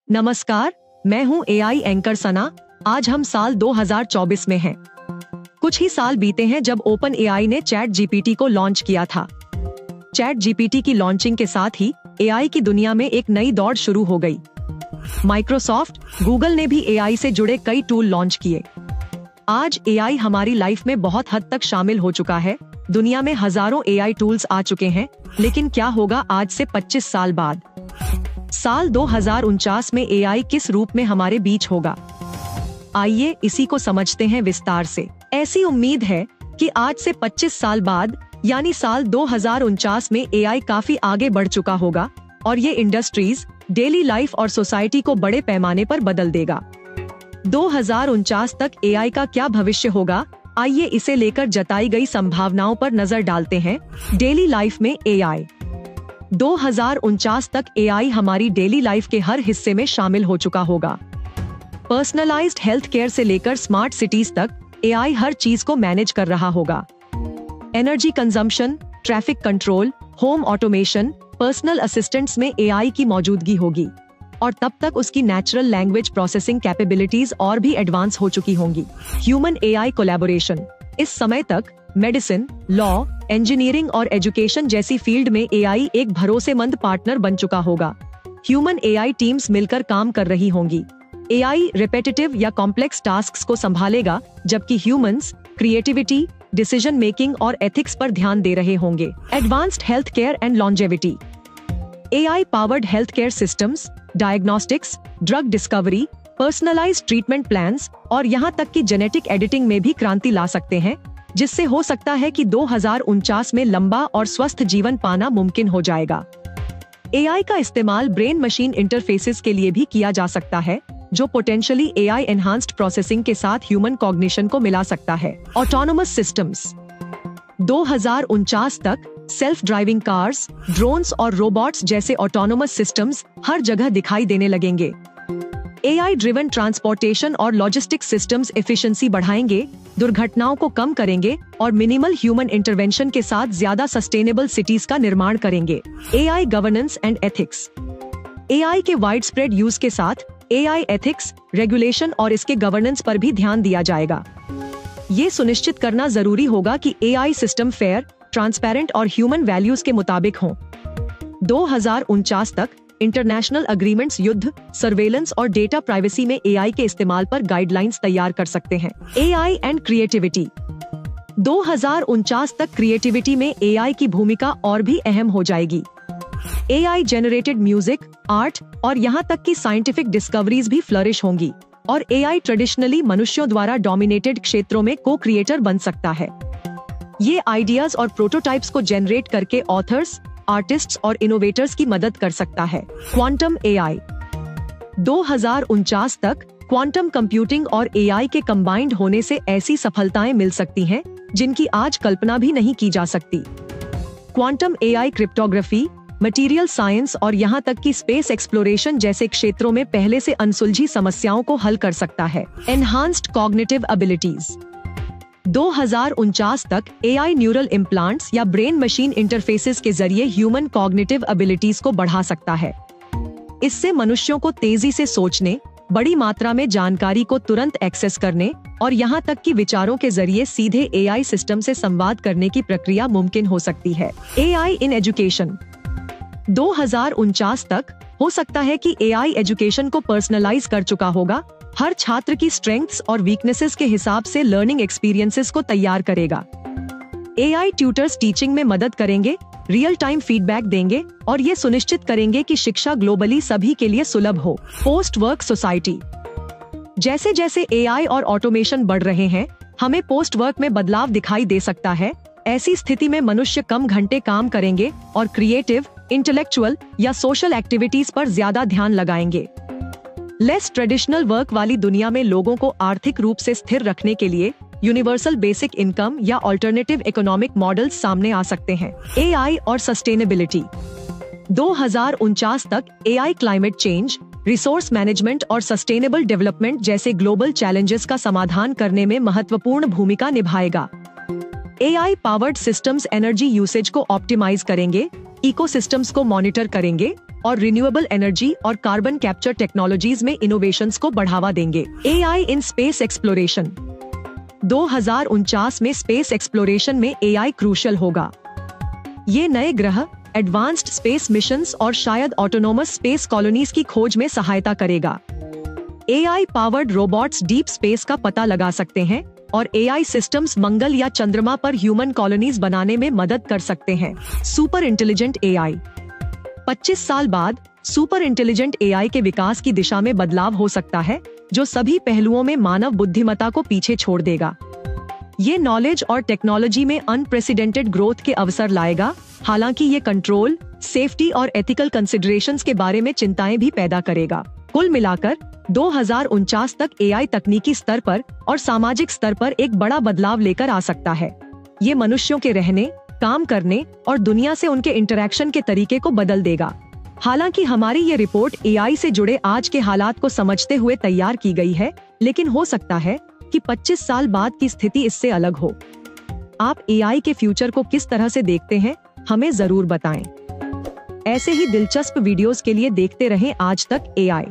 नमस्कार, मैं हूं एआई एंकर सना। आज हम साल 2024 में हैं। कुछ ही साल बीते हैं जब ओपन एआई ने चैट जीपीटी को लॉन्च किया था। चैट जीपीटी की लॉन्चिंग के साथ ही एआई की दुनिया में एक नई दौड़ शुरू हो गई। माइक्रोसॉफ्ट, गूगल ने भी एआई से जुड़े कई टूल लॉन्च किए। आज एआई हमारी लाइफ में बहुत हद तक शामिल हो चुका है। दुनिया में हजारों एआई टूल्स आ चुके हैं, लेकिन क्या होगा आज से 25 साल बाद? साल 2049 में एआई किस रूप में हमारे बीच होगा? आइए इसी को समझते हैं विस्तार से। ऐसी उम्मीद है कि आज से 25 साल बाद यानी साल 2049 में एआई काफी आगे बढ़ चुका होगा और ये इंडस्ट्रीज, डेली लाइफ और सोसाइटी को बड़े पैमाने पर बदल देगा। 2049 तक एआई का क्या भविष्य होगा? आइए इसे लेकर जताई गई संभावनाओं पर नजर डालते हैं। डेली लाइफ में एआई। 2049 तक एआई हमारी डेली लाइफ के हर हिस्से में शामिल हो चुका होगा। पर्सनलाइज्ड हेल्थ केयर से लेकर स्मार्ट सिटीज तक एआई हर चीज को मैनेज कर रहा होगा। Energy consumption, traffic control, home automation, personal assistants में एआई की मौजूदगी होगी और तब तक उसकी नेचुरल लैंग्वेज प्रोसेसिंग कैपेबिलिटीज और भी एडवांस हो चुकी होंगी। Human AI collaboration. इस समय तक मेडिसिन, लॉ, इंजीनियरिंग और एजुकेशन जैसी फील्ड में एआई एक भरोसेमंद पार्टनर बन चुका होगा। ह्यूमन एआई टीम्स मिलकर काम कर रही होंगी। एआई रिपीटेटिव या कॉम्प्लेक्स टास्क्स को संभालेगा, जबकि ह्यूमंस क्रिएटिविटी, डिसीजन मेकिंग और एथिक्स पर ध्यान दे रहे होंगे। Advanced health care and longevity. AI powered health care systems, diagnostics, drug discovery, personalised treatment plans और यहाँ तक कि जेनेटिक एडिटिंग में भी क्रांति ला सकते हैं, जिससे हो सकता है कि 2049 में लंबा और स्वस्थ जीवन पाना मुमकिन हो जाएगा। एआई का इस्तेमाल ब्रेन मशीन इंटरफेसेस के लिए भी किया जा सकता है, जो पोटेंशियली एआई एनहांस्ड प्रोसेसिंग के साथ ह्यूमन कॉग्निशन को मिला सकता है। Autonomous systems. 2049 तक सेल्फ ड्राइविंग कार्स, ड्रोन्स और रोबोट्स जैसे ऑटोनोमस सिस्टम्स हर जगह दिखाई देने लगेंगे। एआई ड्रिवन ट्रांसपोर्टेशन और लॉजिस्टिक्स सिस्टम्स एफिशिएंसी बढ़ाएंगे, दुर्घटनाओं को कम करेंगे और मिनिमल ह्यूमन इंटरवेंशन के साथ ज्यादा सस्टेनेबल सिटीज का निर्माण करेंगे। AI governance and ethics. AI के वाइड स्प्रेड यूज के साथ एआई एथिक्स, रेगुलेशन और इसके गवर्नेंस पर भी ध्यान दिया जाएगा। ये सुनिश्चित करना जरूरी होगा कि एआई सिस्टम फेयर, ट्रांसपेरेंट और ह्यूमन वैल्यूज के मुताबिक हों। 2049 तक इंटरनेशनल अग्रीमेंट्स युद्ध, सर्वेलेंस और डेटा प्राइवेसी में एआई के इस्तेमाल पर गाइडलाइंस तैयार कर सकते हैं। AI and creativity. 2049 तक क्रिएटिविटी में एआई की भूमिका और भी अहम हो जाएगी। एआई जेनरेटेड म्यूजिक, आर्ट और यहाँ तक कि साइंटिफिक डिस्कवरीज भी फ्लरिश होंगी और एआई ट्रेडिशनली मनुष्यों द्वारा डोमिनेटेड क्षेत्रों में को क्रिएटर बन सकता है। ये आइडियाज और प्रोटोटाइप्स को जनरेट करके ऑथर्स, आर्टिस्ट्स और इनोवेटर्स की मदद कर सकता है। Quantum AI. 2049 तक क्वांटम कंप्यूटिंग और एआई के कंबाइंड होने से ऐसी सफलताएं मिल सकती हैं जिनकी आज कल्पना भी नहीं की जा सकती। Quantum AI cryptography, material science और यहाँ तक कि स्पेस एक्सप्लोरेशन जैसे क्षेत्रों में पहले से अनसुलझी समस्याओं को हल कर सकता है। Enhanced cognitive abilities. 2049 तक एआई न्यूरल इम्प्लांट्स या ब्रेन मशीन इंटरफेसेस के जरिए ह्यूमन कॉग्निटिव एबिलिटीज को बढ़ा सकता है। इससे मनुष्यों को तेजी से सोचने, बड़ी मात्रा में जानकारी को तुरंत एक्सेस करने और यहाँ तक कि विचारों के जरिए सीधे एआई सिस्टम से संवाद करने की प्रक्रिया मुमकिन हो सकती है। AI in education. 2049 तक हो सकता है कि एआई एजुकेशन को पर्सनलाइज कर चुका होगा। हर छात्र की स्ट्रेंथ्स और वीकनेसेस के हिसाब से लर्निंग एक्सपीरियंसेस को तैयार करेगा। एआई ट्यूटर्स टीचिंग में मदद करेंगे, रियल टाइम फीडबैक देंगे और ये सुनिश्चित करेंगे कि शिक्षा ग्लोबली सभी के लिए सुलभ हो। Post work society. जैसे जैसे एआई और ऑटोमेशन बढ़ रहे हैं, हमें पोस्ट वर्क में बदलाव दिखाई दे सकता है। ऐसी स्थिति में मनुष्य कम घंटे काम करेंगे और क्रिएटिव, इंटेलेक्चुअल या सोशल एक्टिविटीज पर ज्यादा ध्यान लगाएंगे। लेस ट्रेडिशनल वर्क वाली दुनिया में लोगों को आर्थिक रूप से स्थिर रखने के लिए यूनिवर्सल बेसिक इनकम या अल्टरनेटिव इकोनॉमिक मॉडल्स सामने आ सकते हैं। एआई और सस्टेनेबिलिटी। 2049 तक AI climate change, resource management और सस्टेनेबल डेवलपमेंट जैसे ग्लोबल चैलेंजेस का समाधान करने में महत्वपूर्ण भूमिका निभाएगा। AI powered systems energy usage को ऑप्टिमाइज करेंगे, इकोसिस्टम्स को मॉनिटर करेंगे और रिन्यूएबल एनर्जी और कार्बन कैप्चर टेक्नोलॉजीज में इनोवेशंस को बढ़ावा देंगे। AI in space exploration. 2049 में स्पेस एक्सप्लोरेशन में एआई क्रूशियल होगा। ये नए ग्रह, एडवांस्ड स्पेस मिशंस और शायद ऑटोनोमस स्पेस कॉलोनीज की खोज में सहायता करेगा। AI powered robots deep space का पता लगा सकते हैं और एआई सिस्टम्स मंगल या चंद्रमा पर ह्यूमन कॉलोनीज बनाने में मदद कर सकते हैं। Super intelligent AI. 25 साल बाद सुपर इंटेलिजेंट एआई के विकास की दिशा में बदलाव हो सकता है, जो सभी पहलुओं में मानव बुद्धिमत्ता को पीछे छोड़ देगा। ये नॉलेज और टेक्नोलॉजी में अनप्रेसिडेंटेड ग्रोथ के अवसर लाएगा, हालांकि ये कंट्रोल, सेफ्टी और एथिकल कंसिडरेशंस के बारे में चिंताएं भी पैदा करेगा। कुल मिलाकर 2049 तक एआई तकनीकी स्तर पर और सामाजिक स्तर पर एक बड़ा बदलाव लेकर आ सकता है। ये मनुष्यों के रहने, काम करने और दुनिया से उनके इंटरैक्शन के तरीके को बदल देगा। हालांकि हमारी ये रिपोर्ट एआई से जुड़े आज के हालात को समझते हुए तैयार की गई है, लेकिन हो सकता है कि 25 साल बाद की स्थिति इससे अलग हो। आप एआई के फ्यूचर को किस तरह से देखते हैं, हमें जरूर बताएं। ऐसे ही दिलचस्प वीडियोस के लिए देखते रहें आज तक एआई।